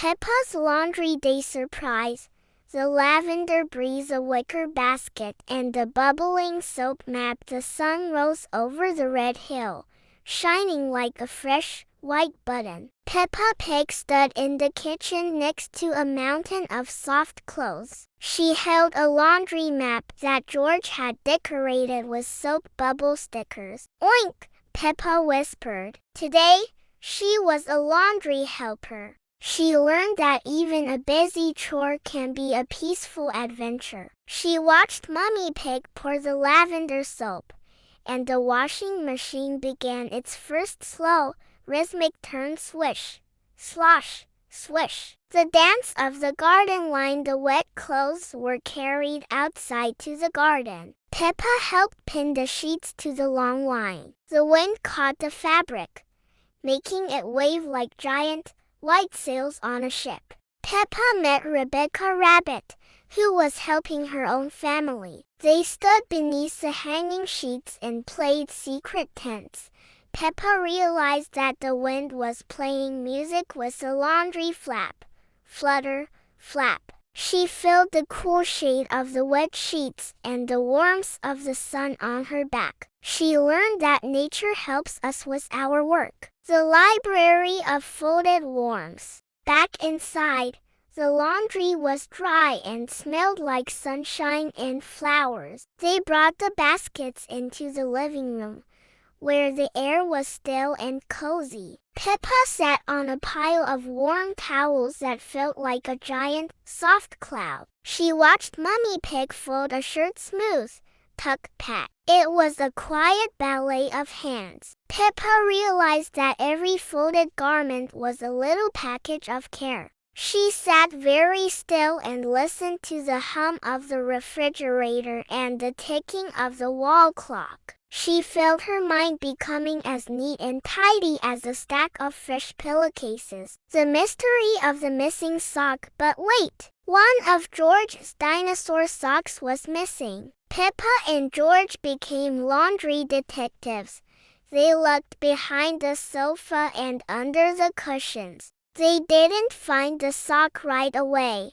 Peppa's laundry day surprise. The lavender breeze, a wicker basket, and the bubbling soap map. The sun rose over the red hill, shining like a fresh, white button. Peppa Pig stood in the kitchen next to a mountain of soft clothes. She held a laundry map that George had decorated with soap bubble stickers. "Oink!" Peppa whispered. Today, she was a laundry helper. She learned that even a busy chore can be a peaceful adventure. She watched Mummy Pig pour the lavender soap, and the washing machine began its first slow, rhythmic turn. Swish, slosh, swish. The dance of the garden line. The wet clothes were carried outside to the garden. Peppa helped pin the sheets to the long line. The wind caught the fabric, making it wave like giant, white sails on a ship. Peppa met Rebecca Rabbit, who was helping her own family. They stood beneath the hanging sheets and played secret tents. Peppa realized that the wind was playing music with the laundry. Flap, flutter, flap. She felt the cool shade of the wet sheets and the warmth of the sun on her back. She learned that nature helps us with our work. The library of folded worms. Back inside, the laundry was dry and smelled like sunshine and flowers. They brought the baskets into the living room, where the air was still and cozy. Peppa sat on a pile of warm towels that felt like a giant, soft cloud. She watched Mummy Pig fold a shirt. Smooth, tuck, pat. It was a quiet ballet of hands. Peppa realized that every folded garment was a little package of care. She sat very still and listened to the hum of the refrigerator and the ticking of the wall clock. She felt her mind becoming as neat and tidy as a stack of fresh pillowcases. The mystery of the missing sock. But wait! One of George's dinosaur socks was missing. Peppa and George became laundry detectives. They looked behind the sofa and under the cushions. They didn't find the sock right away,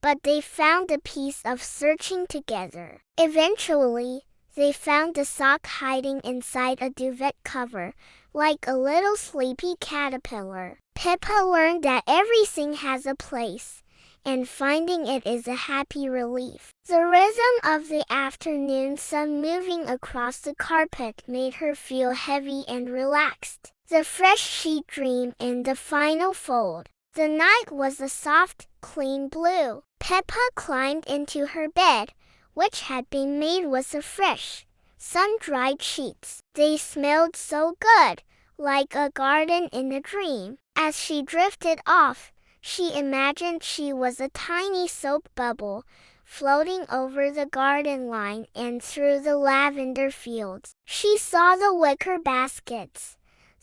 but they found the piece of searching together. Eventually, they found the sock hiding inside a duvet cover, like a little sleepy caterpillar. Peppa learned that everything has a place, and finding it is a happy relief. The rhythm of the afternoon sun moving across the carpet made her feel heavy and relaxed. The fresh sheet dream in the final fold. The night was a soft, clean blue. Peppa climbed into her bed, which had been made with the fresh, sun-dried sheets. They smelled so good, like a garden in a dream. As she drifted off, she imagined she was a tiny soap bubble, floating over the garden line and through the lavender fields. She saw the wicker baskets,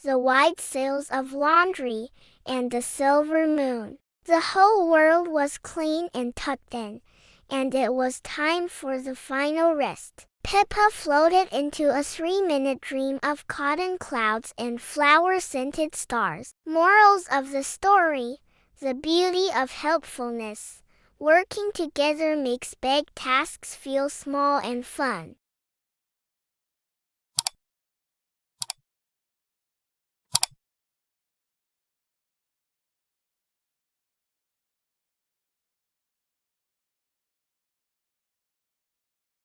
the white sails of laundry, and the silver moon. The whole world was clean and tucked in, and it was time for the final rest. Peppa floated into a 3-minute dream of cotton clouds and flower-scented stars. Morals of the story: the beauty of helpfulness. Working together makes big tasks feel small and fun.